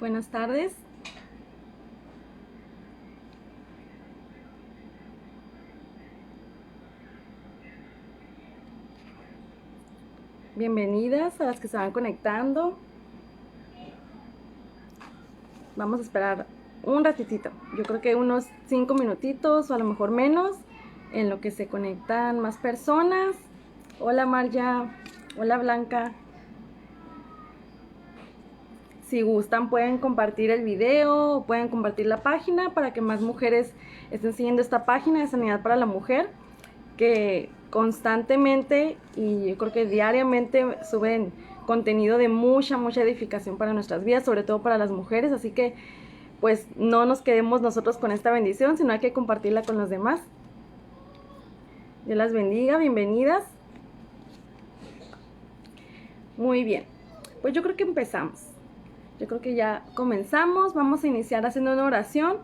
Buenas tardes. Bienvenidas a las que se van conectando. Vamos a esperar un ratitito. Yo creo que unos 5 minutitos o a lo mejor menos en lo que se conectan más personas. Hola Marya. Hola Blanca. Si gustan pueden compartir el video o pueden compartir la página para que más mujeres estén siguiendo esta página de Sanidad para la Mujer, que constantemente y yo creo que diariamente suben contenido de mucha edificación para nuestras vidas, sobre todo para las mujeres. Así que pues no nos quedemos nosotros con esta bendición, sino hay que compartirla con los demás. Dios las bendiga, bienvenidas. Muy bien, pues yo creo que empezamos. Yo creo que ya comenzamos. Vamos a iniciar haciendo una oración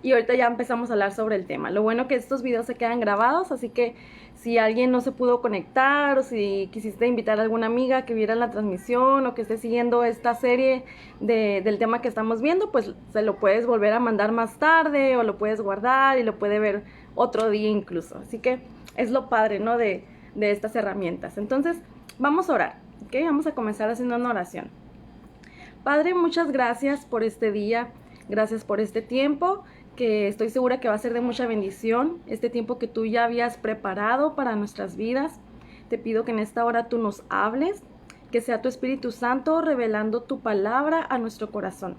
y ahorita ya empezamos a hablar sobre el tema. Lo bueno que estos videos se quedan grabados, así que si alguien no se pudo conectar o si quisiste invitar a alguna amiga que viera la transmisión o que esté siguiendo esta serie del tema que estamos viendo, pues se lo puedes volver a mandar más tarde o lo puedes guardar y lo puede ver otro día incluso. Así que es lo padre, ¿no? de estas herramientas. Entonces vamos a orar, ¿ok? Vamos a comenzar haciendo una oración. Padre, muchas gracias por este día, gracias por este tiempo, que estoy segura que va a ser de mucha bendición, este tiempo que tú ya habías preparado para nuestras vidas. Te pido que en esta hora tú nos hables, que sea tu Espíritu Santo revelando tu palabra a nuestro corazón.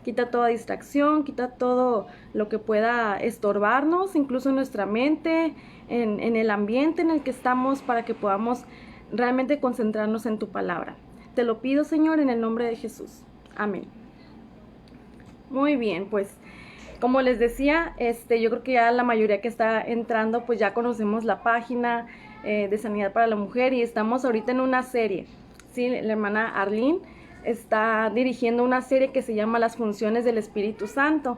Quita toda distracción, quita todo lo que pueda estorbarnos, incluso en nuestra mente, en el ambiente en el que estamos, para que podamos realmente concentrarnos en tu palabra. Te lo pido, Señor, en el nombre de Jesús. Amén. Muy bien, pues como les decía, yo creo que ya la mayoría que está entrando, pues ya conocemos la página de Sanidad para la Mujer y estamos ahorita en una serie. Sí, la hermana Arlene está dirigiendo una serie que se llama Las funciones del Espíritu Santo.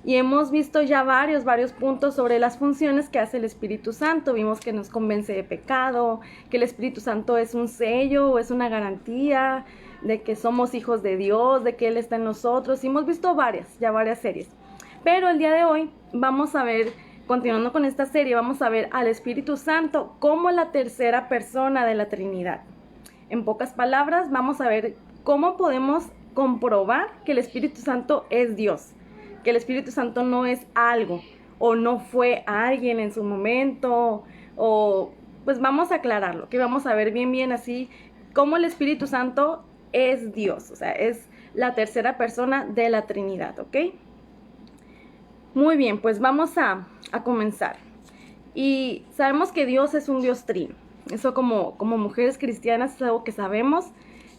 Y hemos visto ya varios puntos sobre las funciones que hace el Espíritu Santo. Vimos que nos convence de pecado, que el Espíritu Santo es un sello o es una garantía de que somos hijos de Dios, de que Él está en nosotros. Y hemos visto varias series. Pero el día de hoy vamos a ver, continuando con esta serie, vamos a ver al Espíritu Santo como la tercera persona de la Trinidad. En pocas palabras, vamos a ver cómo podemos comprobar que el Espíritu Santo es Dios, que el Espíritu Santo no es algo o no fue alguien en su momento, o pues vamos a aclararlo, que vamos a ver bien así cómo el Espíritu Santo es Dios, o sea, es la tercera persona de la Trinidad, ¿ok? Muy bien, pues vamos a comenzar. Y sabemos que Dios es un Dios trino. Eso como mujeres cristianas es algo que sabemos,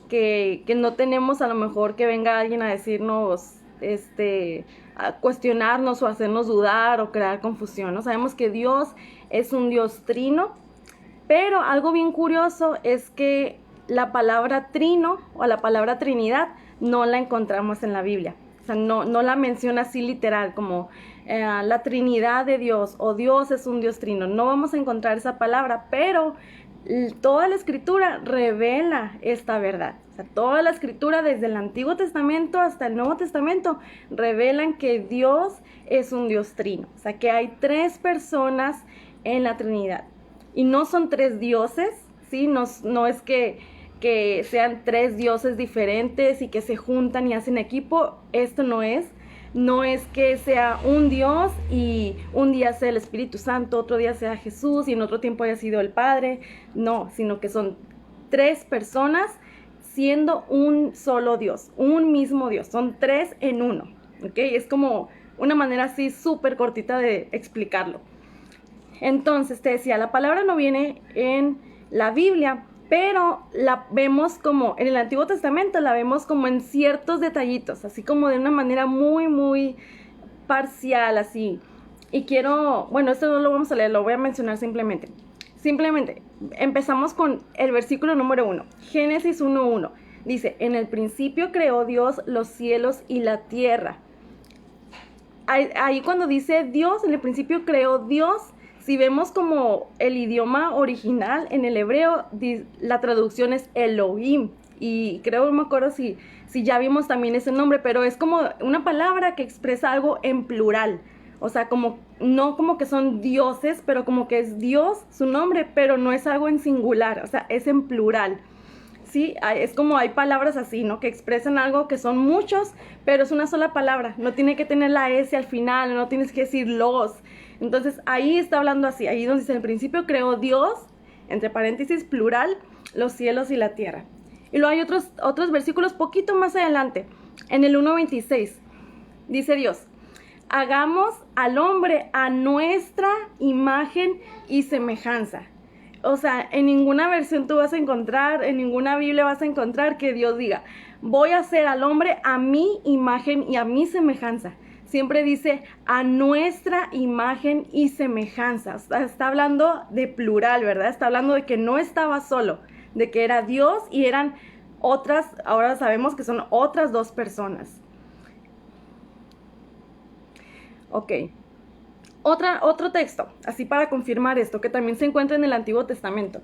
que no tenemos a lo mejor que venga alguien a decirnos, a cuestionarnos o hacernos dudar o crear confusión, ¿no? Sabemos que Dios es un Dios trino, pero algo bien curioso es que la palabra trino o la palabra Trinidad no la encontramos en la Biblia. O sea, no la menciona así literal como la Trinidad de Dios o Dios es un Dios trino. No vamos a encontrar esa palabra, pero toda la Escritura revela esta verdad. O sea, toda la Escritura desde el Antiguo Testamento hasta el Nuevo Testamento revelan que Dios es un Dios trino. O sea, que hay tres personas en la Trinidad. Y no son tres dioses, ¿sí? No es que sean tres dioses diferentes y que se juntan y hacen equipo. Esto no es que sea un Dios y un día sea el Espíritu Santo, otro día sea Jesús y en otro tiempo haya sido el Padre. No, sino que son tres personas siendo un solo Dios, un mismo Dios. Son tres en uno, ¿ok? Es como una manera así súper cortita de explicarlo. Entonces, te decía, la palabra no viene en la Biblia, pero la vemos como, en el Antiguo Testamento la vemos como en ciertos detallitos, así como de una manera muy parcial, así. Y bueno, esto no lo vamos a leer, lo voy a mencionar simplemente. Simplemente, empezamos con el versículo número 1, Génesis 1:1. Dice, en el principio creó Dios los cielos y la tierra. Ahí cuando dice Dios, en el principio creó Dios. Si vemos como el idioma original en el hebreo, la traducción es Elohim. Y creo, no me acuerdo si si ya vimos también ese nombre, pero es como una palabra que expresa algo en plural. O sea, como, no como que son dioses, pero como que es Dios su nombre, pero no es algo en singular, o sea, es en plural. Sí, es como hay palabras así, ¿no? Que expresan algo que son muchos, pero es una sola palabra. No tiene que tener la S al final, no tienes que decir los. Entonces, ahí está hablando así. Ahí donde dice, en el principio creó Dios, entre paréntesis, plural, los cielos y la tierra. Y luego hay otros versículos poquito más adelante. En el 1:26, dice Dios, hagamos al hombre a nuestra imagen y semejanza. O sea, en ninguna versión tú vas a encontrar, en ninguna Biblia vas a encontrar que Dios diga, voy a hacer al hombre a mi imagen y a mi semejanza. Siempre dice a nuestra imagen y semejanza. Está hablando de plural, ¿verdad? Está hablando de que no estaba solo, de que era Dios y eran otras, ahora sabemos que son otras dos personas. Ok. Otro texto, así para confirmar esto, que también se encuentra en el Antiguo Testamento.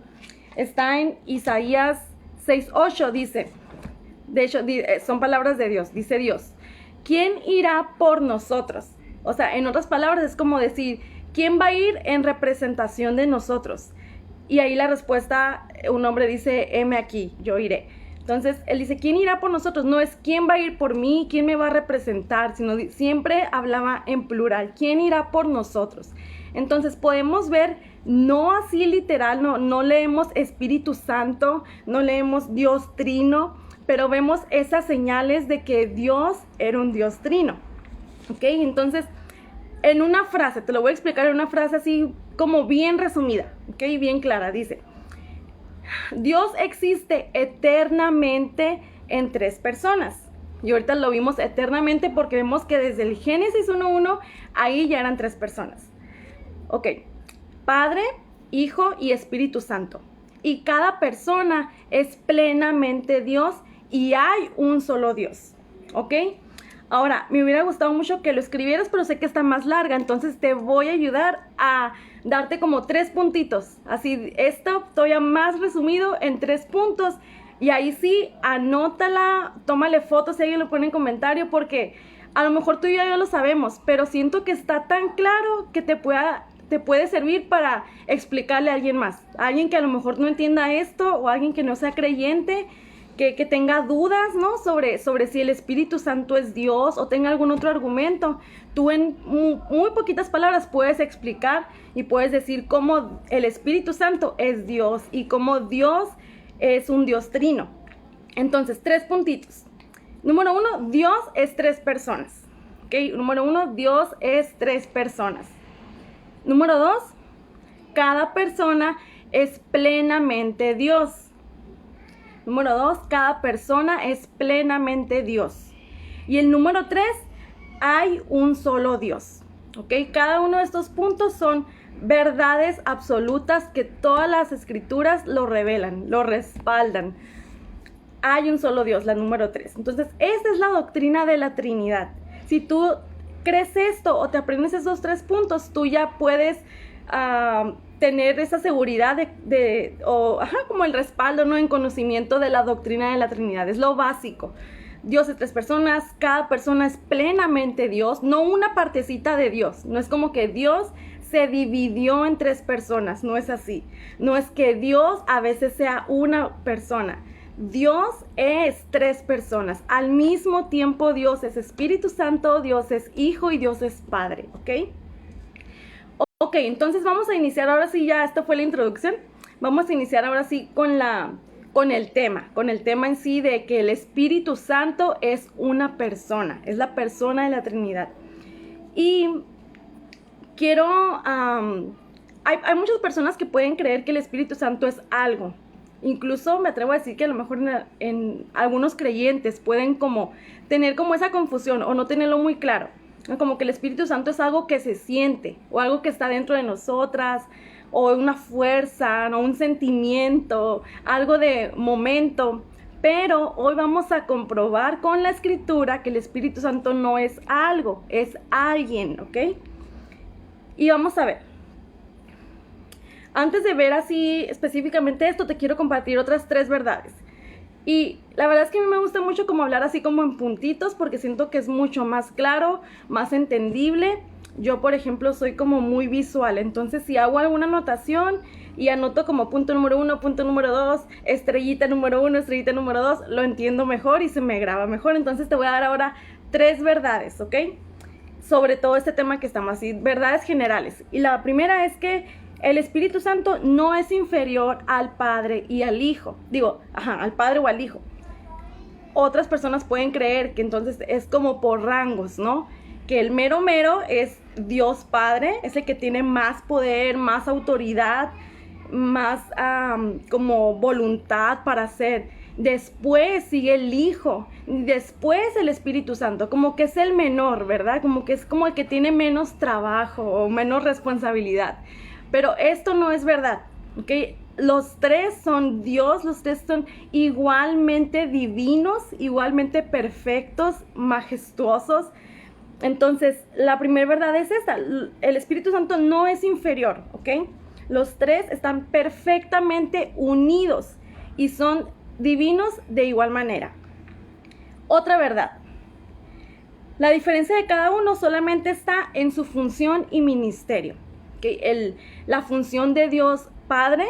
Está en Isaías 6:8, dice, de hecho, son palabras de Dios, dice Dios, ¿quién irá por nosotros? O sea, en otras palabras es como decir, ¿quién va a ir en representación de nosotros? Y ahí la respuesta, un hombre dice, heme aquí, yo iré. Entonces, él dice, ¿quién irá por nosotros? No es quién va a ir por mí, quién me va a representar, sino siempre hablaba en plural, ¿quién irá por nosotros? Entonces, podemos ver, no así literal, no leemos Espíritu Santo, no leemos Dios Trino, pero vemos esas señales de que Dios era un Dios Trino. ¿Ok? Entonces, en una frase, te lo voy a explicar en una frase así como bien resumida, ¿ok? Bien clara, dice, Dios existe eternamente en tres personas. Y ahorita lo vimos eternamente porque vemos que desde el Génesis 1:1, ahí ya eran tres personas. Ok, Padre, Hijo y Espíritu Santo. Y cada persona es plenamente Dios y hay un solo Dios. ¿Ok? Ahora, me hubiera gustado mucho que lo escribieras, pero sé que está más larga, entonces te voy a ayudar a darte como 3 puntitos. Así, esto todavía más resumido en 3 puntos. Y ahí sí, anótala, tómale fotos si alguien lo pone en comentario, porque a lo mejor tú y yo ya lo sabemos, pero siento que está tan claro que te puede servir para explicarle a alguien más. A alguien que a lo mejor no entienda esto o a alguien que no sea creyente, que tenga dudas, ¿no? sobre si el Espíritu Santo es Dios o tenga algún otro argumento. Tú en muy poquitas palabras puedes explicar y puedes decir cómo el Espíritu Santo es Dios y cómo Dios es un Dios trino. Entonces, 3 puntitos. Número 1, Dios es 3 personas. ¿Ok? Número 1, Dios es 3 personas. Número 2, cada persona es plenamente Dios. Número 2, cada persona es plenamente Dios. Y el número 3, hay un solo Dios. ¿Ok? Cada uno de estos puntos son verdades absolutas que todas las escrituras lo revelan, lo respaldan. Hay un solo Dios, la número 3. Entonces, esa es la doctrina de la Trinidad. Si tú crees esto o te aprendes esos 3 puntos, tú ya puedes tener esa seguridad como el respaldo, ¿no? En conocimiento de la doctrina de la Trinidad. Es lo básico. Dios es 3 personas, cada persona es plenamente Dios, no una partecita de Dios. No es como que Dios se dividió en 3 personas, no es así. No es que Dios a veces sea una persona. Dios es 3 personas. Al mismo tiempo Dios es Espíritu Santo, Dios es Hijo y Dios es Padre, ¿ok? Ok, entonces vamos a iniciar ahora sí, ya esta fue la introducción. Vamos a iniciar ahora sí con el tema en sí de que el Espíritu Santo es una persona, es la persona de la Trinidad. Y quiero, hay muchas personas que pueden creer que el Espíritu Santo es algo. Incluso me atrevo a decir que a lo mejor en algunos creyentes pueden como tener como esa confusión o no tenerlo muy claro, ¿no? Como que el Espíritu Santo es algo que se siente o algo que está dentro de nosotras o una fuerza, ¿no? Un sentimiento, algo de momento. Pero hoy vamos a comprobar con la Escritura que el Espíritu Santo no es algo, es alguien, ¿ok? Y vamos a ver. Antes de ver así específicamente esto, te quiero compartir otras 3 verdades. Y la verdad es que a mí me gusta mucho como hablar así como en puntitos porque siento que es mucho más claro, más entendible. Yo, por ejemplo, soy como muy visual, entonces si hago alguna anotación y anoto como punto número 1, punto número 2, estrellita número 1, estrellita número 2, lo entiendo mejor y se me graba mejor. Entonces te voy a dar ahora 3 verdades, ¿ok? Sobre todo este tema que estamos así, verdades generales. Y la primera es que el Espíritu Santo no es inferior al Padre y al Hijo. Al Padre o al Hijo. Otras personas pueden creer que entonces es como por rangos, ¿no? Que el mero mero es Dios Padre, es el que tiene más poder, más autoridad, más como voluntad para hacer. Después sigue el Hijo, después el Espíritu Santo, como que es el menor, ¿verdad? Como que es como el que tiene menos trabajo o menos responsabilidad. Pero esto no es verdad, ¿ok? Los tres son Dios, los tres son igualmente divinos, igualmente perfectos, majestuosos. Entonces, la primera verdad es esta: el Espíritu Santo no es inferior, ¿ok? Los tres están perfectamente unidos y son divinos de igual manera. Otra verdad: la diferencia de cada uno solamente está en su función y ministerio. ¿Okay? La función de Dios Padre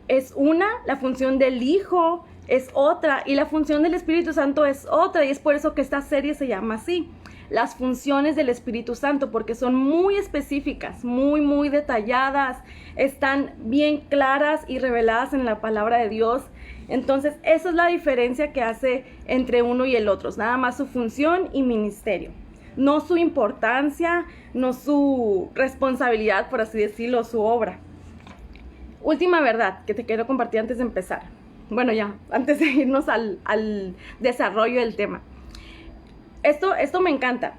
es una, la función del Hijo es otra y la función del Espíritu Santo es otra, y es por eso que esta serie se llama así, las funciones del Espíritu Santo, porque son muy específicas, muy detalladas, están bien claras y reveladas en la palabra de Dios. Entonces esa es la diferencia que hace entre uno y el otro, nada más su función y ministerio, no su importancia, no su responsabilidad, por así decirlo, su obra. Última verdad que te quiero compartir antes de empezar. Bueno, ya, antes de irnos al desarrollo del tema. Esto me encanta.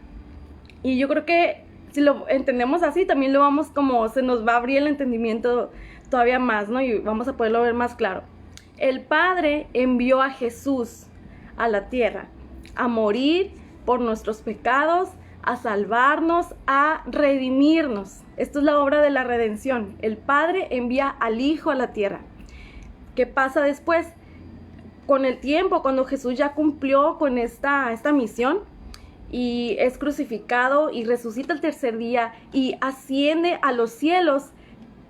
Y yo creo que si lo entendemos así, también lo vamos como, se nos va a abrir el entendimiento todavía más, ¿no? Y vamos a poderlo ver más claro. El Padre envió a Jesús a la tierra a morir por nuestros pecados, a salvarnos, a redimirnos. Esto es la obra de la redención. El Padre envía al Hijo a la tierra. ¿Qué pasa después? Con el tiempo, cuando Jesús ya cumplió con esta misión y es crucificado y resucita el tercer día y asciende a los cielos,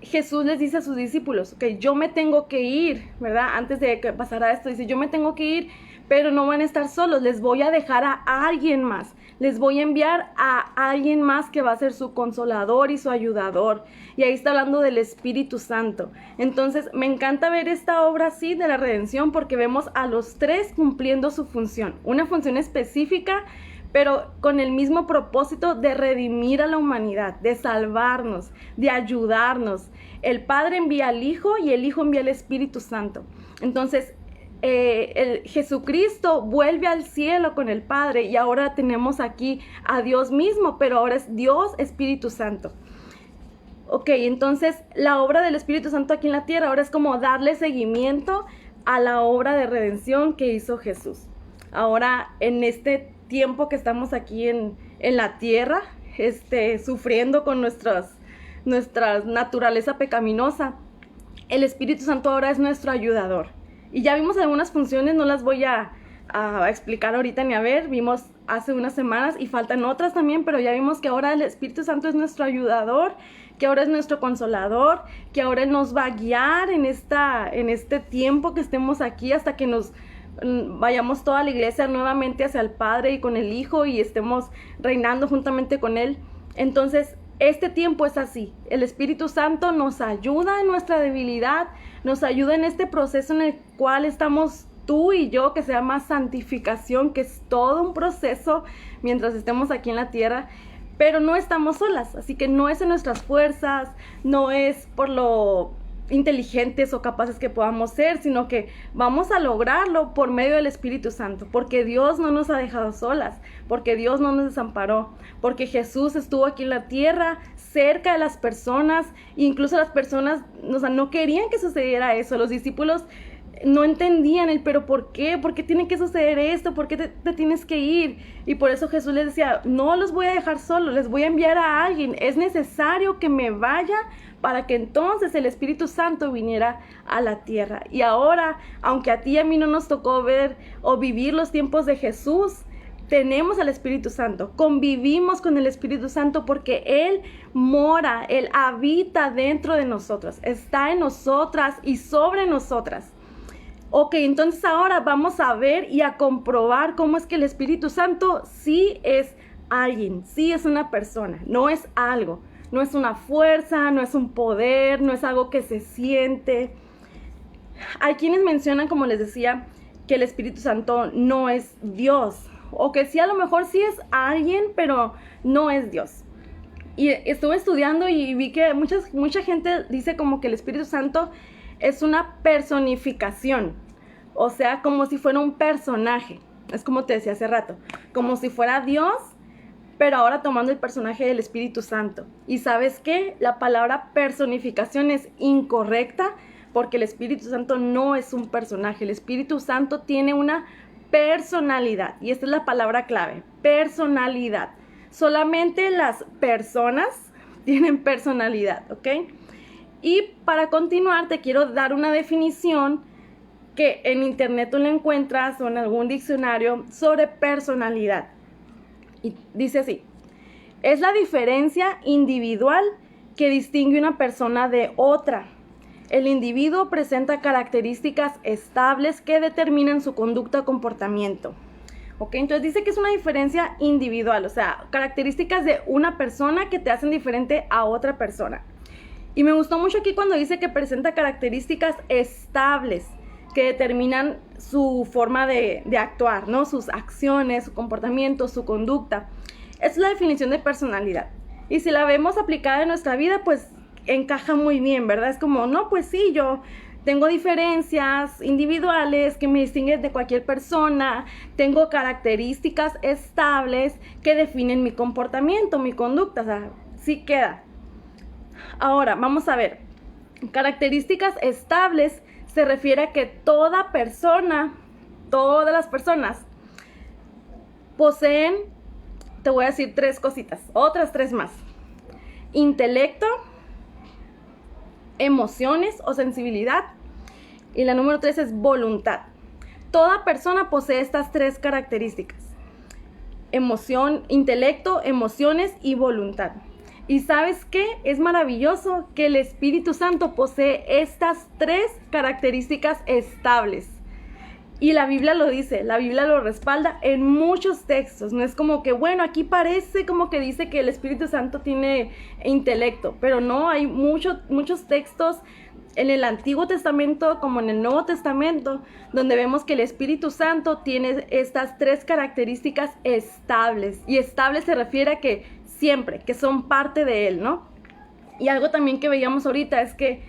Jesús les dice a sus discípulos, ok, yo me tengo que ir, ¿verdad? Antes de que pasara esto, dice, yo me tengo que ir, pero no van a estar solos, les voy a dejar a alguien más, les voy a enviar a alguien más que va a ser su consolador y su ayudador. Y ahí está hablando del Espíritu Santo. Entonces me encanta ver esta obra así de la redención, porque vemos a los tres cumpliendo su función, una función específica, pero con el mismo propósito de redimir a la humanidad, de salvarnos, de ayudarnos. El Padre envía al Hijo y el Hijo envía al Espíritu Santo. Entonces, Jesucristo vuelve al cielo con el Padre y ahora tenemos aquí a Dios mismo, pero ahora es Dios Espíritu Santo. Ok, entonces la obra del Espíritu Santo aquí en la tierra ahora es como darle seguimiento a la obra de redención que hizo Jesús. Ahora, en este tiempo que estamos aquí en la tierra, sufriendo con nuestra naturaleza pecaminosa, el Espíritu Santo ahora es nuestro ayudador. Y ya vimos algunas funciones, no las voy a explicar ahorita ni a ver, vimos hace unas semanas y faltan otras también, pero ya vimos que ahora el Espíritu Santo es nuestro ayudador, que ahora es nuestro consolador, que ahora Él nos va a guiar en este tiempo que estemos aquí hasta que nos vayamos toda la iglesia nuevamente hacia el Padre y con el Hijo y estemos reinando juntamente con Él. Entonces, este tiempo es así. El Espíritu Santo nos ayuda en nuestra debilidad, nos ayuda en este proceso en el cual estamos tú y yo, que se llama santificación, que es todo un proceso mientras estemos aquí en la tierra, pero no estamos solas, así que no es en nuestras fuerzas, no es por lo inteligentes o capaces que podamos ser, sino que vamos a lograrlo por medio del Espíritu Santo, porque Dios no nos ha dejado solas, porque Dios no nos desamparó, porque Jesús estuvo aquí en la tierra, cerca de las personas, e incluso las personas no querían que sucediera eso. Los discípulos no entendían el pero ¿por qué? ¿Por qué tiene que suceder esto? ¿Por qué te tienes que ir? Y por eso Jesús les decía, no los voy a dejar solos, les voy a enviar a alguien. Es necesario que me vaya para que entonces el Espíritu Santo viniera a la tierra. Y ahora, aunque a ti y a mí no nos tocó ver o vivir los tiempos de Jesús, tenemos al Espíritu Santo, convivimos con el Espíritu Santo porque Él mora, Él habita dentro de nosotros, está en nosotras y sobre nosotras. Ok, entonces ahora vamos a ver y a comprobar cómo es que el Espíritu Santo sí es alguien, sí es una persona, no es algo, no es una fuerza, no es un poder, no es algo que se siente. Hay quienes mencionan, como les decía, que el Espíritu Santo no es Dios, o que sí, a lo mejor sí es alguien, pero no es Dios. Y estuve estudiando y vi que mucha gente dice como que el Espíritu Santo es una personificación, o sea, como si fuera un personaje. Es como te decía hace rato, como si fuera Dios, pero ahora tomando el personaje del Espíritu Santo. Y ¿sabes qué? La palabra personificación es incorrecta, porque el Espíritu Santo no es un personaje. El Espíritu Santo tiene una personalidad, y esta es la palabra clave, personalidad. Solamente las personas tienen personalidad, ¿ok? Y para continuar te quiero dar una definición que en internet tú la encuentras o en algún diccionario sobre personalidad. Y dice así: es la diferencia individual que distingue una persona de otra. El individuo presenta características estables que determinan su conducta o comportamiento. ¿Ok? Entonces dice que es una diferencia individual, o sea, características de una persona que te hacen diferente a otra persona. Y me gustó mucho aquí cuando dice que presenta características estables que determinan su forma de actuar, ¿no? Sus acciones, su comportamiento, su conducta. Es la definición de personalidad. Y si la vemos aplicada en nuestra vida, pues encaja muy bien, ¿verdad? Es como, no, pues sí, yo tengo diferencias individuales que me distinguen de cualquier persona, tengo características estables que definen mi comportamiento, mi conducta, o sea, sí queda. Ahora, vamos a ver, características estables se refiere a que toda persona, todas las personas poseen, te voy a decir 3 cositas, otras 3 más: intelecto, emociones o sensibilidad, y la número 3 es voluntad. Toda persona posee estas 3 características: emoción, intelecto, emociones y voluntad. ¿Y sabes qué? Es maravilloso que el Espíritu Santo posee estas 3 características estables. Y la Biblia lo dice, la Biblia lo respalda en muchos textos. No es como que, bueno, aquí parece como que dice que el Espíritu Santo tiene intelecto, pero no, hay muchos textos en el Antiguo Testamento como en el Nuevo Testamento donde vemos que el Espíritu Santo tiene estas 3 características estables. Y estable se refiere a que siempre, que son parte de Él, ¿no? Y algo también que veíamos ahorita es que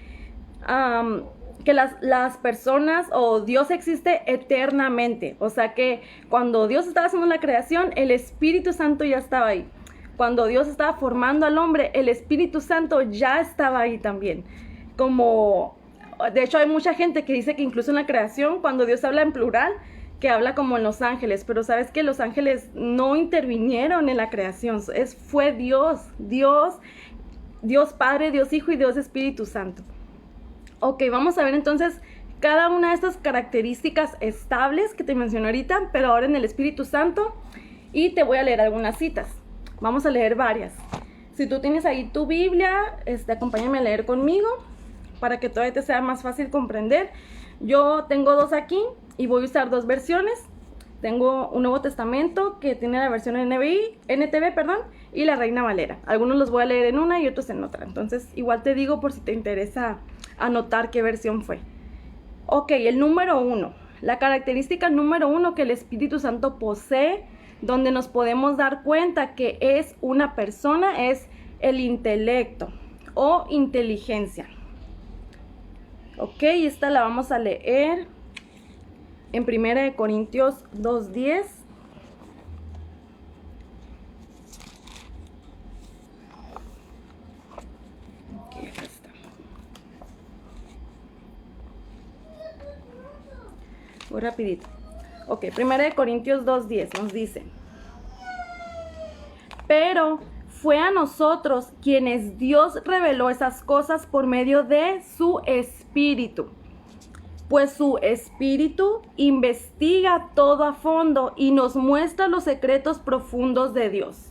las personas o Dios existe eternamente. O sea que cuando Dios estaba haciendo la creación, el Espíritu Santo ya estaba ahí. Cuando Dios estaba formando al hombre, el Espíritu Santo ya estaba ahí también. Como, de hecho, hay mucha gente que dice que incluso en la creación, cuando Dios habla en plural, que habla como en los ángeles, pero sabes que los ángeles no intervinieron en la creación, fue Dios Padre, Dios Hijo y Dios Espíritu Santo. Ok, vamos a ver entonces cada una de estas características estables que te mencioné ahorita, pero ahora en el Espíritu Santo, y te voy a leer algunas citas. Vamos a leer varias. Si tú tienes ahí tu Biblia, acompáñame a leer conmigo para que todavía te sea más fácil comprender. Yo tengo 2 aquí y voy a usar 2 versiones. Tengo un Nuevo Testamento que tiene la versión NTV, y la Reina Valera. Algunos los voy a leer en una y otros en otra. Entonces, igual te digo por si te interesa anotar qué versión fue. Ok, el número 1. La característica número 1 que el Espíritu Santo posee, donde nos podemos dar cuenta que es una persona, es el intelecto o inteligencia. Ok, esta la vamos a leer en 1 Corintios 2:10. Okay, acá está. Voy rapidito. Ok, 1 Corintios 2:10 nos dice: pero fue a nosotros quienes Dios reveló esas cosas por medio de su Espíritu. Pues su Espíritu investiga todo a fondo y nos muestra los secretos profundos de Dios.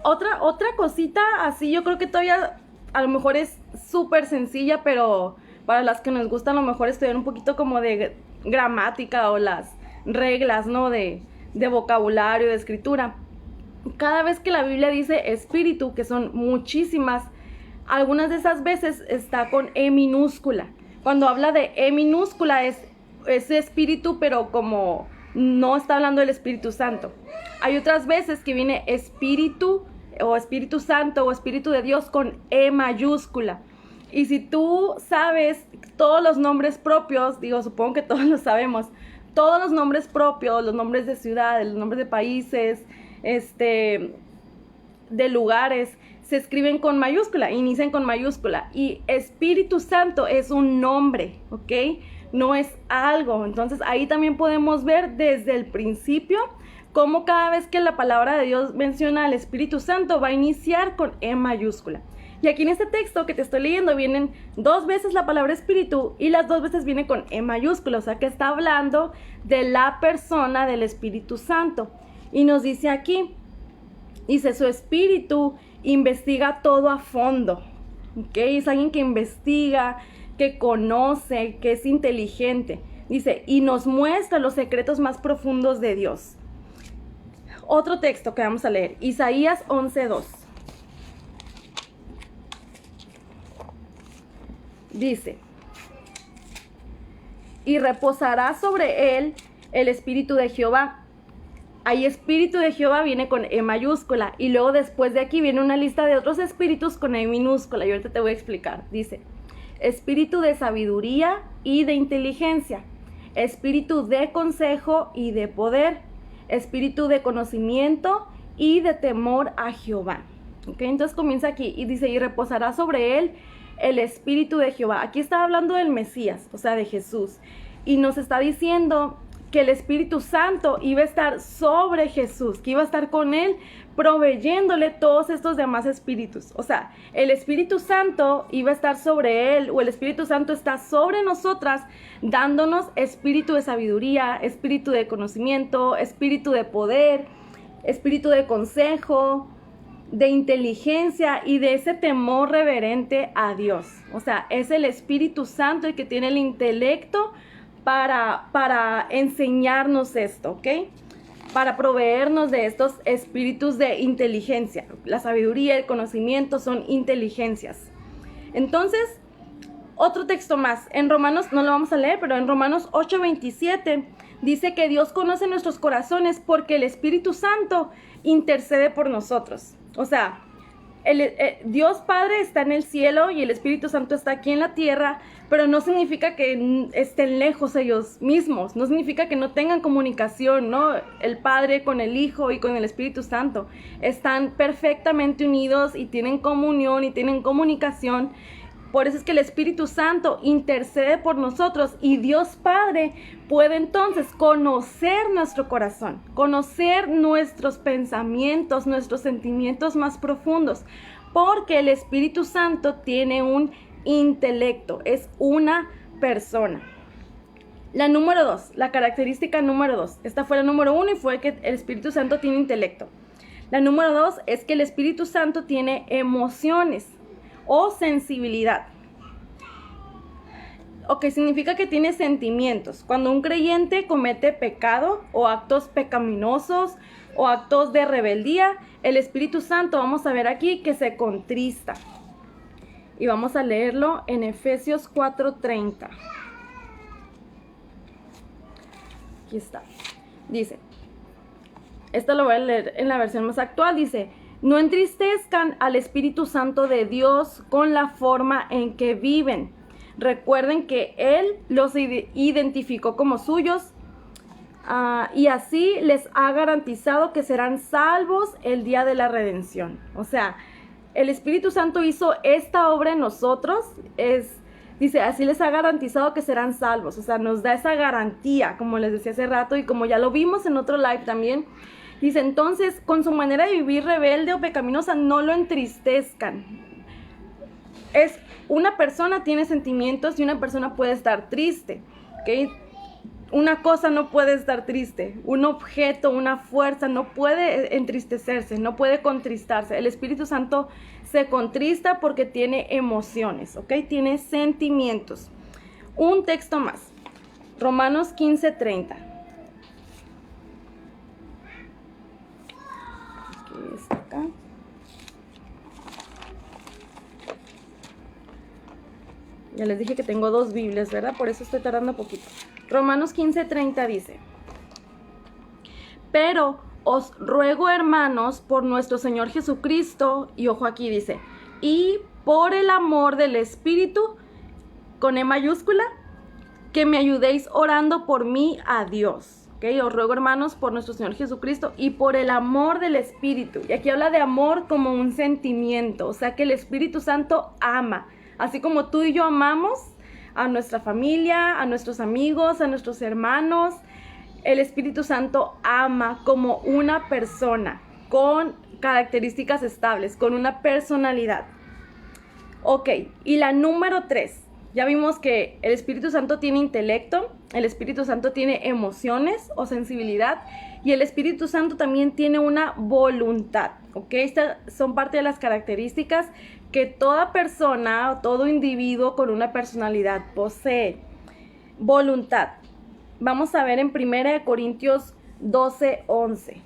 Otra cosita así, yo creo que todavía a lo mejor es súper sencilla, pero para las que nos gusta a lo mejor estudiar un poquito como de gramática o las reglas, ¿no? De vocabulario, de escritura. Cada vez que la Biblia dice espíritu, que son muchísimas, algunas de esas veces está con E minúscula. Cuando habla de E minúscula es espíritu, pero como no está hablando del Espíritu Santo. Hay otras veces que viene espíritu o Espíritu Santo o Espíritu de Dios con E mayúscula. Y si tú sabes todos los nombres propios, digo, supongo que todos lo sabemos, todos los nombres propios, los nombres de ciudades, los nombres de países, de lugares, se escriben con mayúscula, inician con mayúscula, y Espíritu Santo es un nombre, ¿ok? No es algo. Entonces ahí también podemos ver desde el principio cómo cada vez que la palabra de Dios menciona al Espíritu Santo va a iniciar con E mayúscula. Y aquí en este texto que te estoy leyendo vienen 2 veces la palabra espíritu y las 2 veces viene con E mayúscula, o sea que está hablando de la persona del Espíritu Santo. Y nos dice aquí, dice, su Espíritu investiga todo a fondo, ¿ok? Es alguien que investiga, que conoce, que es inteligente. Dice, y nos muestra los secretos más profundos de Dios. Otro texto que vamos a leer, Isaías 11:2. Dice, y reposará sobre él el Espíritu de Jehová. Ahí Espíritu de Jehová viene con E mayúscula y luego después de aquí viene una lista de otros espíritus con E minúscula y ahorita te voy a explicar. Dice, espíritu de sabiduría y de inteligencia, espíritu de consejo y de poder, espíritu de conocimiento y de temor a Jehová. ¿Ok? Entonces comienza aquí y dice, y reposará sobre él el Espíritu de Jehová. Aquí está hablando del Mesías, o sea, de Jesús. Y nos está diciendo que el Espíritu Santo iba a estar sobre Jesús, que iba a estar con él, proveyéndole todos estos demás espíritus. O sea, el Espíritu Santo iba a estar sobre él, o el Espíritu Santo está sobre nosotras, dándonos espíritu de sabiduría, espíritu de conocimiento, espíritu de poder, espíritu de consejo, de inteligencia y de ese temor reverente a Dios. O sea, es el Espíritu Santo el que tiene el intelecto para enseñarnos esto, ¿ok? Para proveernos de estos espíritus de inteligencia. La sabiduría y el conocimiento son inteligencias. Entonces, otro texto más. En Romanos, no lo vamos a leer, pero en Romanos 8:27 dice que Dios conoce nuestros corazones porque el Espíritu Santo intercede por nosotros. O sea, Dios Padre está en el cielo y el Espíritu Santo está aquí en la tierra, pero no significa que estén lejos ellos mismos, no significa que no tengan comunicación, ¿no? El Padre con el Hijo y con el Espíritu Santo están perfectamente unidos y tienen comunión y tienen comunicación. Por eso es que el Espíritu Santo intercede por nosotros y Dios Padre puede entonces conocer nuestro corazón, conocer nuestros pensamientos, nuestros sentimientos más profundos, porque el Espíritu Santo tiene un intelecto, es una persona. La número 2, la característica número 2, esta fue la número 1 y fue que el Espíritu Santo tiene intelecto. La número 2 es que el Espíritu Santo tiene emociones o sensibilidad. Ok, significa que tiene sentimientos. Cuando un creyente comete pecado o actos pecaminosos o actos de rebeldía, el Espíritu Santo, vamos a ver aquí, que se contrista. Y vamos a leerlo en Efesios 4:30. Aquí está. Dice, esto lo voy a leer en la versión más actual, dice, no entristezcan al Espíritu Santo de Dios con la forma en que viven. Recuerden que Él los identificó como suyos y así les ha garantizado que serán salvos el día de la redención. O sea, el Espíritu Santo hizo esta obra en nosotros. Dice, así les ha garantizado que serán salvos. O sea, nos da esa garantía, como les decía hace rato y como ya lo vimos en otro live también. Dice, entonces, con su manera de vivir rebelde o pecaminosa, no lo entristezcan. Una persona tiene sentimientos y una persona puede estar triste, ¿ok? Una cosa no puede estar triste, un objeto, una fuerza no puede entristecerse, no puede contristarse. El Espíritu Santo se contrista porque tiene emociones, ¿ok? Tiene sentimientos. Un texto más, Romanos 15:30. Aquí está acá. Ya les dije que tengo dos Biblias, ¿verdad? Por eso estoy tardando poquito. Romanos 15:30 dice, pero os ruego, hermanos, por nuestro Señor Jesucristo, y ojo aquí dice, y por el amor del Espíritu, con E mayúscula, que me ayudéis orando por mí a Dios. ¿Okay? Os ruego, hermanos, por nuestro Señor Jesucristo y por el amor del Espíritu. Y aquí habla de amor como un sentimiento, o sea que el Espíritu Santo ama. Así como tú y yo amamos a nuestra familia, a nuestros amigos, a nuestros hermanos, el Espíritu Santo ama como una persona con características estables, con una personalidad. Ok, y la número 3. Ya vimos que el Espíritu Santo tiene intelecto, el Espíritu Santo tiene emociones o sensibilidad y el Espíritu Santo también tiene una voluntad, ¿ok? Estas son parte de las características que toda persona o todo individuo con una personalidad posee. Voluntad. Vamos a ver en 1 Corintios 12:11.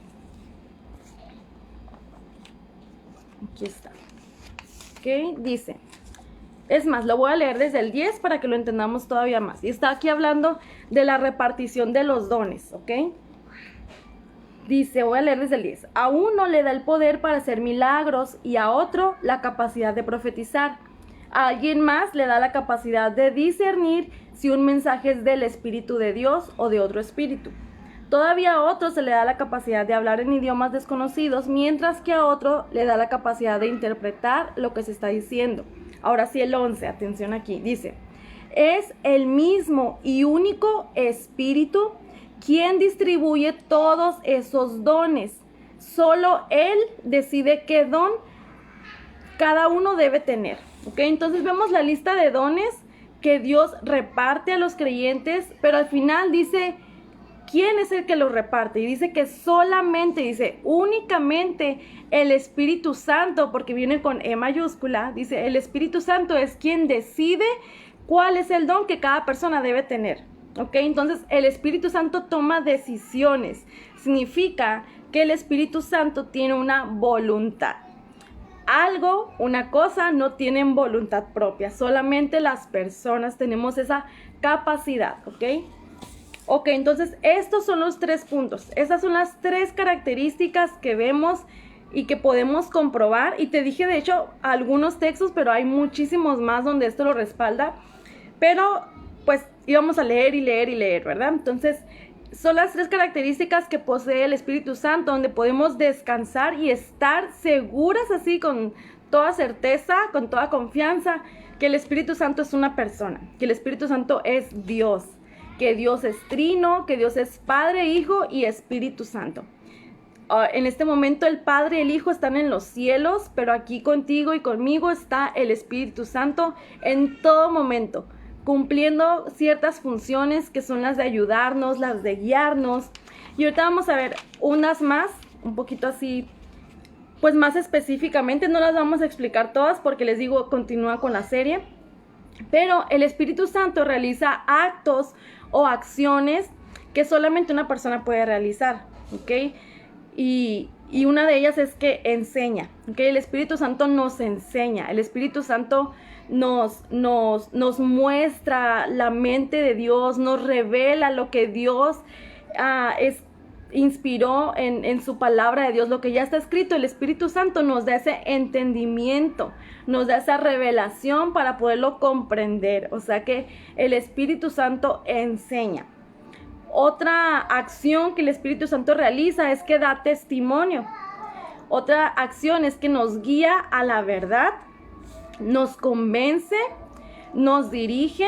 Aquí está. ¿Ok? Dice... Es más, lo voy a leer desde el 10 para que lo entendamos todavía más. Y está aquí hablando de la repartición de los dones, ¿ok? Dice, voy a leer desde el 10. A uno le da el poder para hacer milagros y a otro la capacidad de profetizar. A alguien más le da la capacidad de discernir si un mensaje es del Espíritu de Dios o de otro espíritu. Todavía a otro se le da la capacidad de hablar en idiomas desconocidos, mientras que a otro le da la capacidad de interpretar lo que se está diciendo. Ahora sí el 11, atención aquí, dice, es el mismo y único Espíritu quien distribuye todos esos dones. Solo Él decide qué don cada uno debe tener. ¿Ok? Entonces vemos la lista de dones que Dios reparte a los creyentes, pero al final dice, ¿quién es el que los reparte? Y dice que solamente, dice, únicamente el Espíritu Santo, porque viene con E mayúscula, dice, el Espíritu Santo es quien decide cuál es el don que cada persona debe tener. ¿Ok? Entonces, el Espíritu Santo toma decisiones. Significa que el Espíritu Santo tiene una voluntad. Algo, una cosa, no tienen voluntad propia. Solamente las personas tenemos esa capacidad. ¿Ok? Ok, entonces estos son los 3 puntos. Estas son las 3 características que vemos y que podemos comprobar. Y te dije, de hecho, algunos textos, pero hay muchísimos más donde esto lo respalda. Pero, pues, íbamos a leer y leer y leer, ¿verdad? Entonces, son las 3 características que posee el Espíritu Santo, donde podemos descansar y estar seguras así, con toda certeza, con toda confianza, que el Espíritu Santo es una persona, que el Espíritu Santo es Dios. Que Dios es trino, que Dios es Padre, Hijo y Espíritu Santo. En este momento el Padre y el Hijo están en los cielos, pero aquí contigo y conmigo está el Espíritu Santo en todo momento, cumpliendo ciertas funciones que son las de ayudarnos, las de guiarnos. Y ahorita vamos a ver unas más, un poquito así, pues más específicamente. No las vamos a explicar todas porque les digo, continúa con la serie. Pero el Espíritu Santo realiza actos o acciones que solamente una persona puede realizar, ¿ok? Y una de ellas es que enseña, ¿ok? El Espíritu Santo nos enseña, el Espíritu Santo nos muestra la mente de Dios, nos revela lo que Dios inspiró en su palabra de Dios, lo que ya está escrito. El Espíritu Santo nos da ese entendimiento, nos da esa revelación para poderlo comprender. O sea que el Espíritu Santo enseña. Otra acción que el Espíritu Santo realiza es que da testimonio. Otra acción es que nos guía a la verdad, nos convence, nos dirige,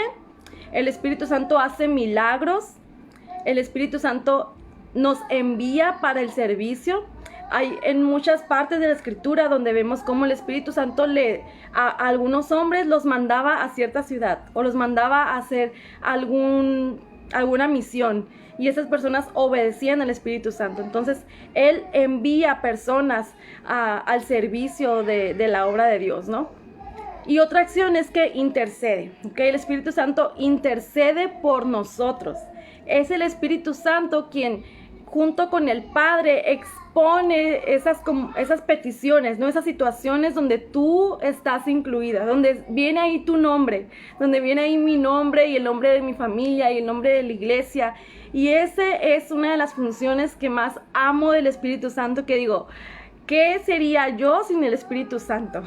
el Espíritu Santo hace milagros, el Espíritu Santo nos envía para el servicio. Hay en muchas partes de la Escritura donde vemos cómo el Espíritu Santo a algunos hombres los mandaba a cierta ciudad o los mandaba a hacer alguna misión, y esas personas obedecían al Espíritu Santo. Entonces Él envía personas al servicio de la obra de Dios, ¿no? Y otra acción es que intercede, ¿ok? El Espíritu Santo intercede por nosotros. Es el Espíritu Santo quien, junto con el Padre, expone esas peticiones, ¿no? Esas situaciones donde tú estás incluida, donde viene ahí tu nombre, donde viene ahí mi nombre y el nombre de mi familia y el nombre de la iglesia. Y ese es una de las funciones que más amo del Espíritu Santo, que digo, ¿qué sería yo sin el Espíritu Santo?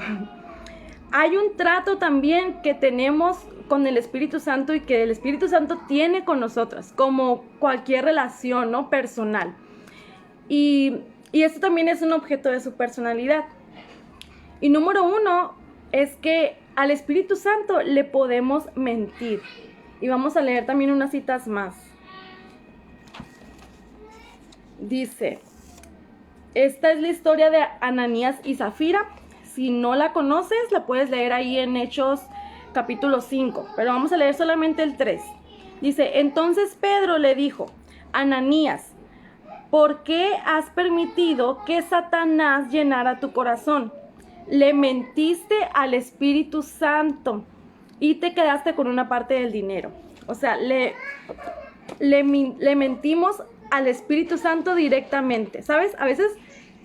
Hay un trato también que tenemos con el Espíritu Santo y que el Espíritu Santo tiene con nosotras, como cualquier relación, ¿no? Personal. Y esto también es un objeto de su personalidad. Y número 1 es que al Espíritu Santo le podemos mentir. Y vamos a leer también unas citas más. Dice, esta es la historia de Ananías y Zafira. Si no la conoces, la puedes leer ahí en Hechos capítulo 5, pero vamos a leer solamente el 3. Dice, entonces Pedro le dijo, Ananías, ¿por qué has permitido que Satanás llenara tu corazón? Le mentiste al Espíritu Santo y te quedaste con una parte del dinero. O sea, le mentimos al Espíritu Santo directamente, ¿sabes? A veces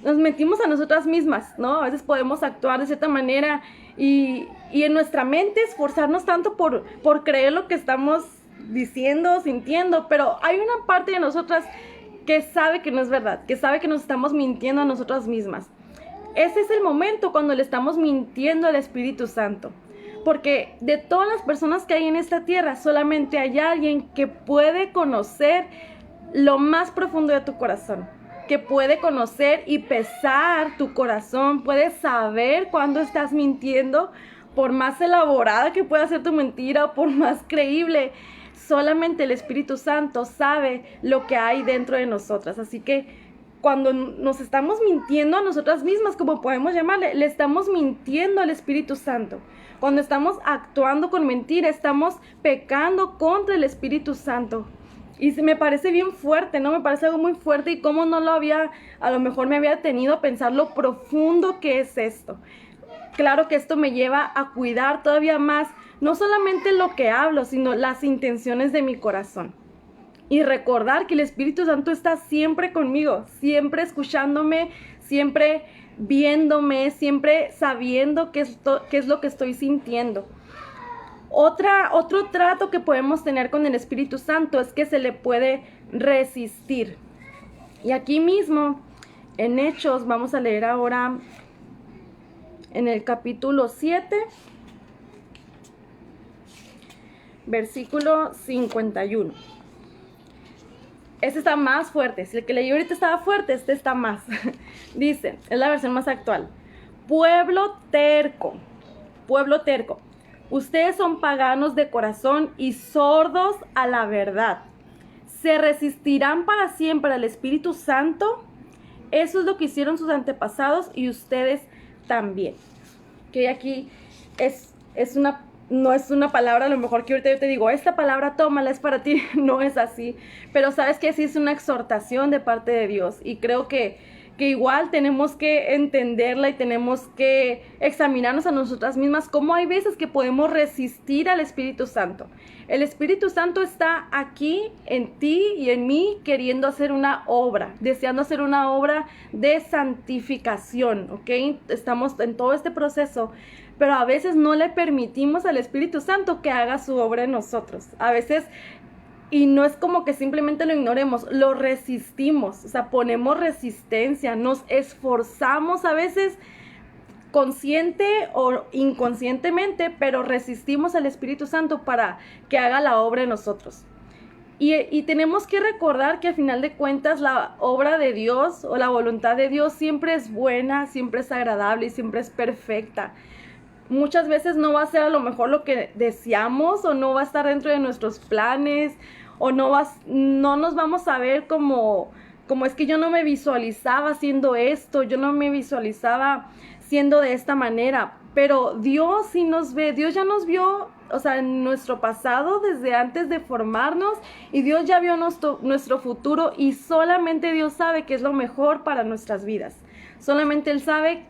nos mentimos a nosotras mismas, ¿no? A veces podemos actuar de cierta manera y en nuestra mente esforzarnos tanto por creer lo que estamos diciendo, sintiendo, pero hay una parte de nosotras que sabe que no es verdad, que sabe que nos estamos mintiendo a nosotras mismas. Ese es el momento cuando le estamos mintiendo al Espíritu Santo. Porque de todas las personas que hay en esta tierra, solamente hay alguien que puede conocer lo más profundo de tu corazón, que puede conocer y pesar tu corazón, puede saber cuándo estás mintiendo, por más elaborada que pueda ser tu mentira o por más creíble. Solamente el Espíritu Santo sabe lo que hay dentro de nosotras. Así que cuando nos estamos mintiendo a nosotras mismas, como podemos llamarle, le estamos mintiendo al Espíritu Santo. Cuando estamos actuando con mentira, estamos pecando contra el Espíritu Santo. Y me parece bien fuerte, ¿no? Me parece algo muy fuerte, y cómo no lo había, a lo mejor me había detenido a pensar lo profundo que es esto. Claro que esto me lleva a cuidar todavía más, no solamente lo que hablo, sino las intenciones de mi corazón. Y recordar que el Espíritu Santo está siempre conmigo, siempre escuchándome, siempre viéndome, siempre sabiendo qué es lo que estoy sintiendo. Otro trato que podemos tener con el Espíritu Santo es que se le puede resistir. Y aquí mismo, en Hechos, vamos a leer ahora en el capítulo 7, versículo 51. Este está más fuerte. Si el que leí ahorita estaba fuerte, este está más. Dice, es la versión más actual. Pueblo terco, ustedes son paganos de corazón y sordos a la verdad. ¿Se resistirán para siempre al Espíritu Santo? Eso es lo que hicieron sus antepasados y ustedes también. Que aquí no es una palabra, a lo mejor que ahorita yo te digo, esta palabra tómala, es para ti. No es así, pero sabes que sí es una exhortación de parte de Dios, y creo que igual tenemos que entenderla y tenemos que examinarnos a nosotras mismas, cómo hay veces que podemos resistir al Espíritu Santo. El Espíritu Santo está aquí en ti y en mí, queriendo hacer una obra, deseando hacer una obra de santificación, ¿ok? Estamos en todo este proceso, pero a veces no le permitimos al Espíritu Santo que haga su obra en nosotros. A veces, y no es como que simplemente lo ignoremos, lo resistimos, o sea, ponemos resistencia, nos esforzamos a veces consciente o inconscientemente, pero resistimos al Espíritu Santo para que haga la obra en nosotros. Y tenemos que recordar que al final de cuentas la obra de Dios o la voluntad de Dios siempre es buena, siempre es agradable y siempre es perfecta. muchas veces no va a ser a lo mejor lo que deseamos, o no va a estar dentro de nuestros planes, o no nos vamos a ver como es que yo no me visualizaba haciendo esto, yo no me visualizaba siendo de esta manera. Pero Dios sí nos ve, Dios ya nos vio, o sea, en nuestro pasado desde antes de formarnos, y Dios ya vio nuestro futuro, y solamente Dios sabe qué es lo mejor para nuestras vidas. Solamente Él sabe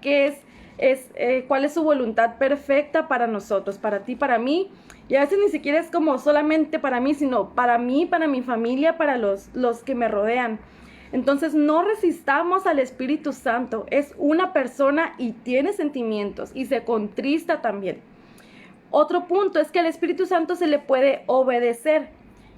cuál es su voluntad perfecta para nosotros, para ti, para mí. Y a veces ni siquiera es como solamente para mí, sino para mí, para mi familia, para los que me rodean. Entonces no resistamos al Espíritu Santo. Es una persona y tiene sentimientos y se contrista también. Otro punto es que al Espíritu Santo se le puede obedecer.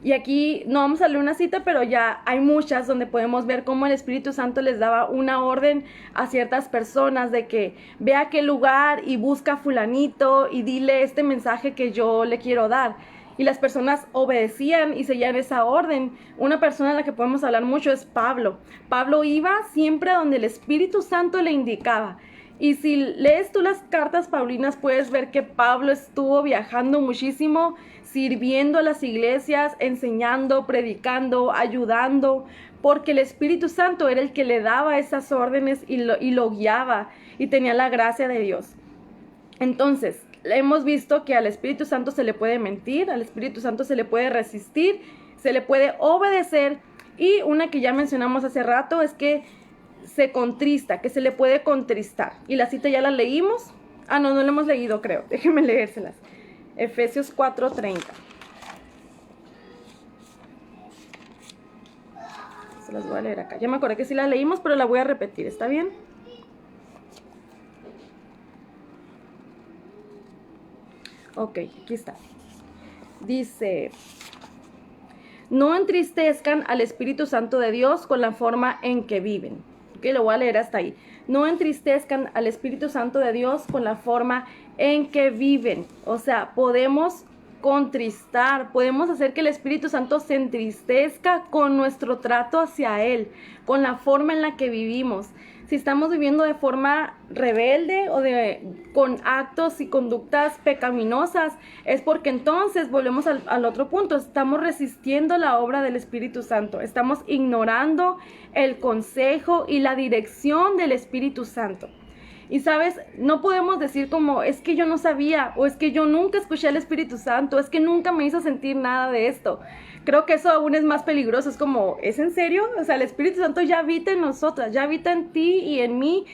Y aquí no vamos a leer una cita, pero ya hay muchas donde podemos ver cómo el Espíritu Santo les daba una orden a ciertas personas de que ve a qué lugar y busca a fulanito y dile este mensaje que yo le quiero dar. Y las personas obedecían y seguían esa orden. Una persona a la que podemos hablar mucho es Pablo. Pablo iba siempre a donde el Espíritu Santo le indicaba. Y si lees tú las cartas paulinas, puedes ver que Pablo estuvo viajando muchísimo, sirviendo a las iglesias, enseñando, predicando, ayudando, porque el Espíritu Santo era el que le daba esas órdenes y lo guiaba, y tenía la gracia de Dios. Entonces, hemos visto que al Espíritu Santo se le puede mentir, al Espíritu Santo se le puede resistir, se le puede obedecer, y una que ya mencionamos hace rato es que se contrista, que se le puede contristar. Y la cita ya la leímos. No la hemos leído, creo. Déjenme leérselas. Efesios 4:30. Se las voy a leer acá. Ya me acordé que sí la leímos, pero la voy a repetir. ¿Está bien? Ok, aquí está. Dice: no entristezcan al Espíritu Santo de Dios con la forma en que viven. Ok, lo voy a leer hasta ahí. No entristezcan al Espíritu Santo de Dios con la forma en que viven. O sea, podemos contristar, podemos hacer que el Espíritu Santo se entristezca con nuestro trato hacia Él, con la forma en la que vivimos. Si estamos viviendo de forma rebelde o con actos y conductas pecaminosas, es porque entonces volvemos al otro punto. Estamos resistiendo la obra del Espíritu Santo. Estamos ignorando el consejo y la dirección del Espíritu Santo. Y sabes, no podemos decir como, es que yo no sabía, o es que yo nunca escuché al Espíritu Santo, es que nunca me hizo sentir nada de esto. Creo que eso aún es más peligroso. Es como, ¿es en serio? O sea, el Espíritu Santo ya habita en nosotras, ya habita en ti y en mí.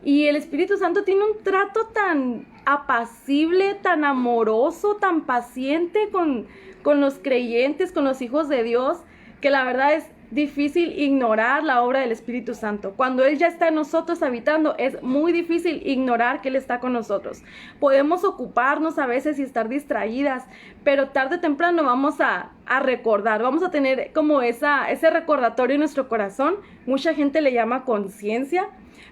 Y el Espíritu Santo tiene un trato tan apacible, tan amoroso, tan paciente con los creyentes, con los hijos de Dios, que la verdad es difícil ignorar la obra del Espíritu Santo. Cuando Él ya está en nosotros habitando, es muy difícil ignorar que Él está con nosotros. Podemos ocuparnos a veces y estar distraídas, pero tarde o temprano vamos a recordar, vamos a tener como ese recordatorio en nuestro corazón. Mucha gente le llama conciencia,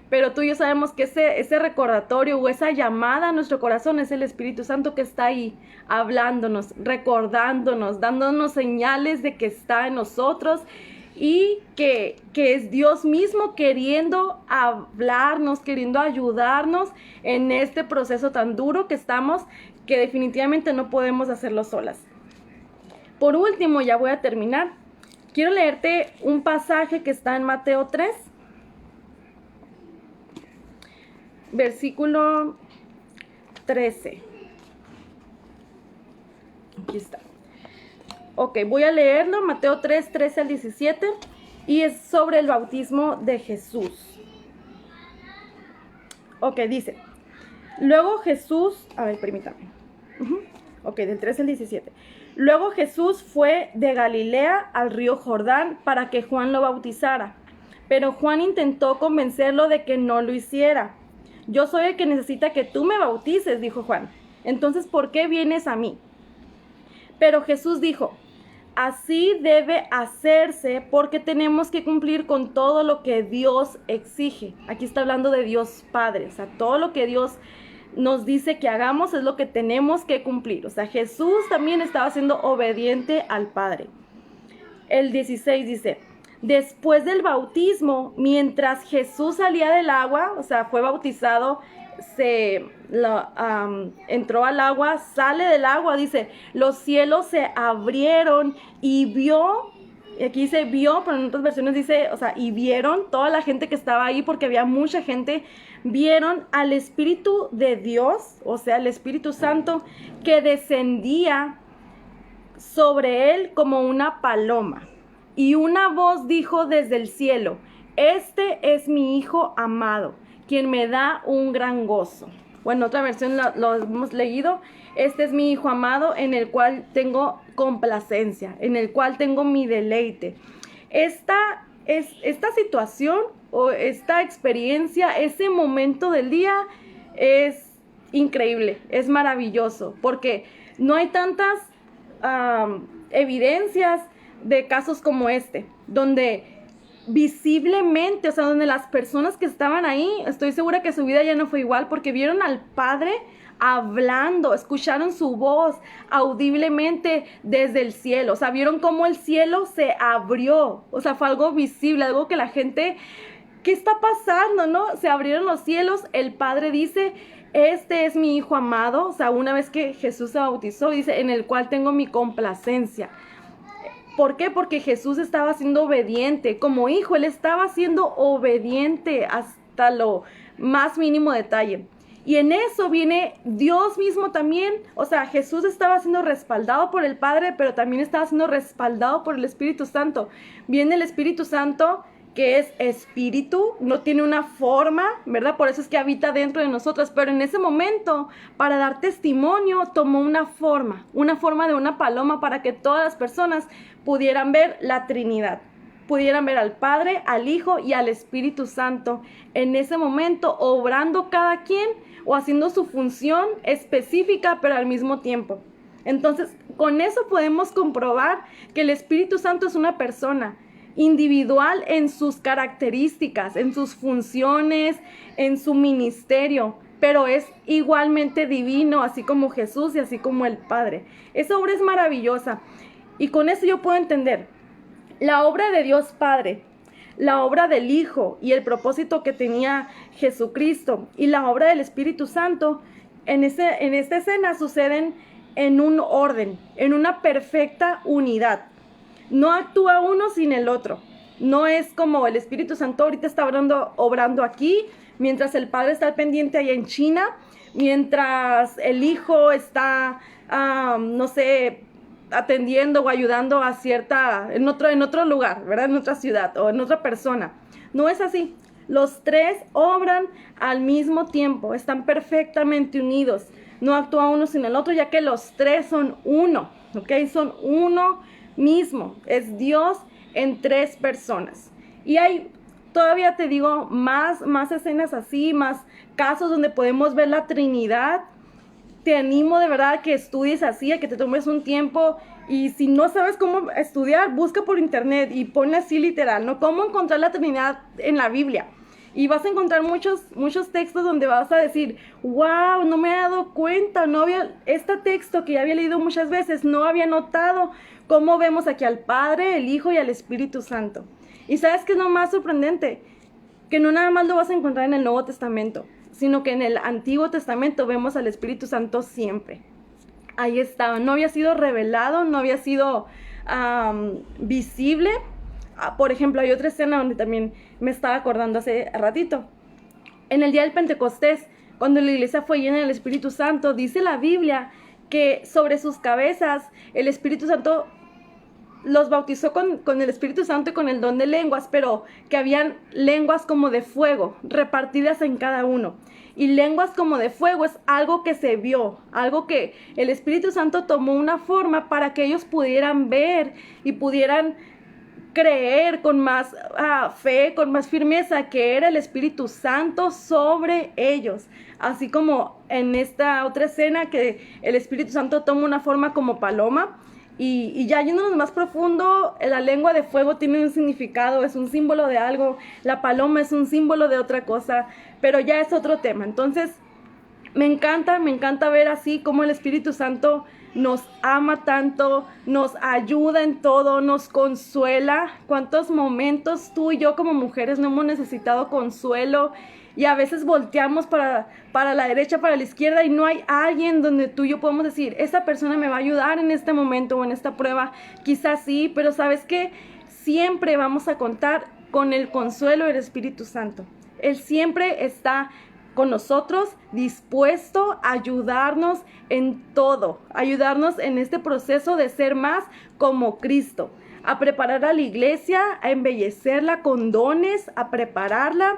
pero tú y yo sabemos que ese recordatorio o esa llamada a nuestro corazón es el Espíritu Santo que está ahí hablándonos, recordándonos, dándonos señales de que está en nosotros, y que es Dios mismo queriendo hablarnos, queriendo ayudarnos en este proceso tan duro que estamos, que definitivamente no podemos hacerlo solas. Por último, ya voy a terminar. Quiero leerte un pasaje que está en Mateo 3, versículo 13. Aquí está. Ok, voy a leerlo, Mateo 3, 13 al 17, y es sobre el bautismo de Jesús. Ok, dice, luego Jesús, permítame. Ok, del 13 al 17. Luego Jesús fue de Galilea al río Jordán para que Juan lo bautizara, pero Juan intentó convencerlo de que no lo hiciera. Yo soy el que necesita que tú me bautices, dijo Juan. Entonces, ¿por qué vienes a mí? Pero Jesús dijo, así debe hacerse porque tenemos que cumplir con todo lo que Dios exige. Aquí está hablando de Dios Padre. O sea, todo lo que Dios nos dice que hagamos es lo que tenemos que cumplir. O sea, Jesús también estaba siendo obediente al Padre. El 16 dice, después del bautismo, mientras Jesús salía del agua, o sea, fue bautizado, se entró al agua, sale del agua, dice, los cielos se abrieron y vio, y aquí dice vio, pero en otras versiones dice, o sea, y vieron toda la gente que estaba ahí, porque había mucha gente, vieron al Espíritu de Dios, o sea, el Espíritu Santo, que descendía sobre él como una paloma. Y una voz dijo desde el cielo, este es mi Hijo amado, quien me da un gran gozo. Bueno, otra versión lo hemos leído, este es mi Hijo amado en el cual tengo complacencia, en el cual tengo mi deleite. Esta situación o esta experiencia, ese momento del día es increíble, es maravilloso, porque no hay tantas evidencias de casos como este, donde visiblemente, o sea, donde las personas que estaban ahí, estoy segura que su vida ya no fue igual, porque vieron al Padre hablando, escucharon su voz audiblemente desde el cielo, o sea, vieron cómo el cielo se abrió, o sea, fue algo visible, algo que la gente, ¿qué está pasando, no? Se abrieron los cielos, el Padre dice, este es mi Hijo amado, o sea, una vez que Jesús se bautizó, dice, en el cual tengo mi complacencia. ¿Por qué? Porque Jesús estaba siendo obediente, como hijo, él estaba siendo obediente hasta lo más mínimo detalle. Y en eso viene Dios mismo también, o sea, Jesús estaba siendo respaldado por el Padre, pero también estaba siendo respaldado por el Espíritu Santo. Viene el Espíritu Santo, que es espíritu, no tiene una forma, ¿verdad? Por eso es que habita dentro de nosotros, pero en ese momento, para dar testimonio, tomó una forma de una paloma para que todas las personas pudieran ver la Trinidad, pudieran ver al Padre, al Hijo y al Espíritu Santo en ese momento, obrando cada quien o haciendo su función específica, pero al mismo tiempo. Entonces, con eso podemos comprobar que el Espíritu Santo es una persona individual en sus características, en sus funciones, en su ministerio, pero es igualmente divino, así como Jesús y así como el Padre. Esa obra es maravillosa y con eso yo puedo entender la obra de Dios Padre, la obra del Hijo y el propósito que tenía Jesucristo y la obra del Espíritu Santo en esta escena suceden en un orden, en una perfecta unidad. No actúa uno sin el otro. No es como el Espíritu Santo ahorita está obrando aquí, mientras el Padre está al pendiente allá en China, mientras el Hijo está, no sé, atendiendo o ayudando a en otro lugar, ¿verdad? En otra ciudad o en otra persona. No es así. Los tres obran al mismo tiempo, están perfectamente unidos. No actúa uno sin el otro, ya que los tres son uno, ¿ok? Son uno mismo, es Dios en tres personas. Y hay, todavía te digo, más escenas así, más casos donde podemos ver la Trinidad. Te animo de verdad a que estudies así, a que te tomes un tiempo, y si no sabes cómo estudiar, busca por internet y ponle así literal, ¿no? Cómo encontrar la Trinidad en la Biblia. Y vas a encontrar muchos textos donde vas a decir, wow, no me he dado cuenta, este texto que ya había leído muchas veces, no había notado cómo vemos aquí al Padre, el Hijo y al Espíritu Santo. Y ¿sabes qué es lo más sorprendente? Que no nada más lo vas a encontrar en el Nuevo Testamento, sino que en el Antiguo Testamento vemos al Espíritu Santo siempre. Ahí estaba, no había sido revelado, no había sido visible. Por ejemplo, hay otra escena donde también me estaba acordando hace ratito. En el día del Pentecostés, cuando la iglesia fue llena del Espíritu Santo, dice la Biblia que sobre sus cabezas el Espíritu Santo los bautizó con el Espíritu Santo y con el don de lenguas, pero que habían lenguas como de fuego repartidas en cada uno. Y lenguas como de fuego es algo que se vio, algo que el Espíritu Santo tomó una forma para que ellos pudieran ver y pudieran creer con más fe, con más firmeza que era el Espíritu Santo sobre ellos. Así como en esta otra escena que el Espíritu Santo toma una forma como paloma. Y ya yéndonos más profundo, la lengua de fuego tiene un significado, es un símbolo de algo, la paloma es un símbolo de otra cosa, pero ya es otro tema. Entonces, me encanta ver así cómo el Espíritu Santo nos ama tanto, nos ayuda en todo, nos consuela. ¿Cuántos momentos tú y yo como mujeres no hemos necesitado consuelo Y a veces volteamos para la derecha, para la izquierda y no hay alguien donde tú y yo podemos decir, esta persona me va a ayudar en este momento o en esta prueba. Quizás sí, pero ¿sabes qué? Siempre vamos a contar con el consuelo del Espíritu Santo. Él siempre está con nosotros, dispuesto a ayudarnos en todo, ayudarnos en este proceso de ser más como Cristo, a preparar a la iglesia, a embellecerla con dones, a prepararla,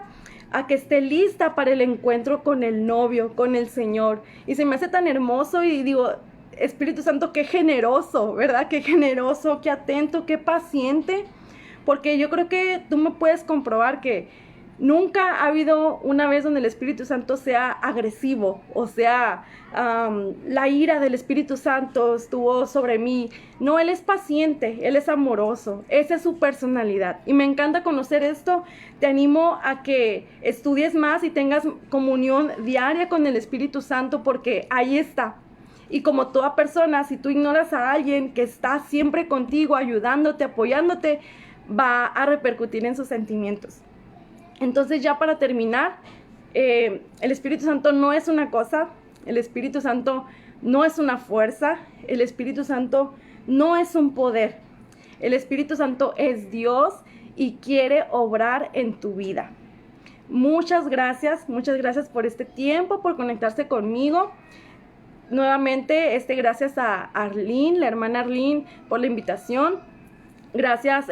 a que esté lista para el encuentro con el novio, con el Señor. Y se me hace tan hermoso y digo, Espíritu Santo, qué generoso, ¿verdad? Qué generoso, qué atento, qué paciente, porque yo creo que tú me puedes comprobar que nunca ha habido una vez donde el Espíritu Santo sea agresivo, o sea, la ira del Espíritu Santo estuvo sobre mí. No, Él es paciente, Él es amoroso, esa es su personalidad. Y me encanta conocer esto. Te animo a que estudies más y tengas comunión diaria con el Espíritu Santo, porque ahí está. Y como toda persona, si tú ignoras a alguien que está siempre contigo, ayudándote, apoyándote, va a repercutir en sus sentimientos. Entonces, ya para terminar, el Espíritu Santo no es una cosa, el Espíritu Santo no es una fuerza, el Espíritu Santo no es un poder. El Espíritu Santo es Dios y quiere obrar en tu vida. Muchas gracias por este tiempo, por conectarse conmigo. Nuevamente, gracias a Arlene, la hermana Arlene, por la invitación. Gracias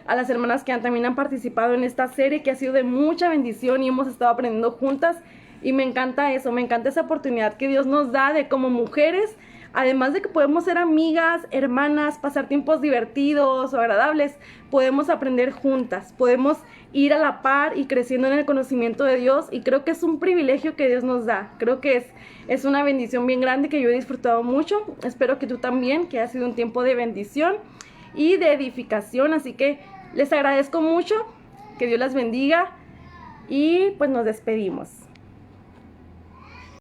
a las hermanas que también han participado en esta serie, que ha sido de mucha bendición y hemos estado aprendiendo juntas. Y me encanta eso, me encanta esa oportunidad que Dios nos da de como mujeres, además de que podemos ser amigas, hermanas, pasar tiempos divertidos o agradables, podemos aprender juntas, podemos ir a la par y creciendo en el conocimiento de Dios. Y creo que es un privilegio que Dios nos da, creo que es una bendición bien grande que yo he disfrutado mucho. Espero que tú también, que ha sido un tiempo de bendición y de edificación, así que les agradezco mucho, que Dios las bendiga y pues nos despedimos.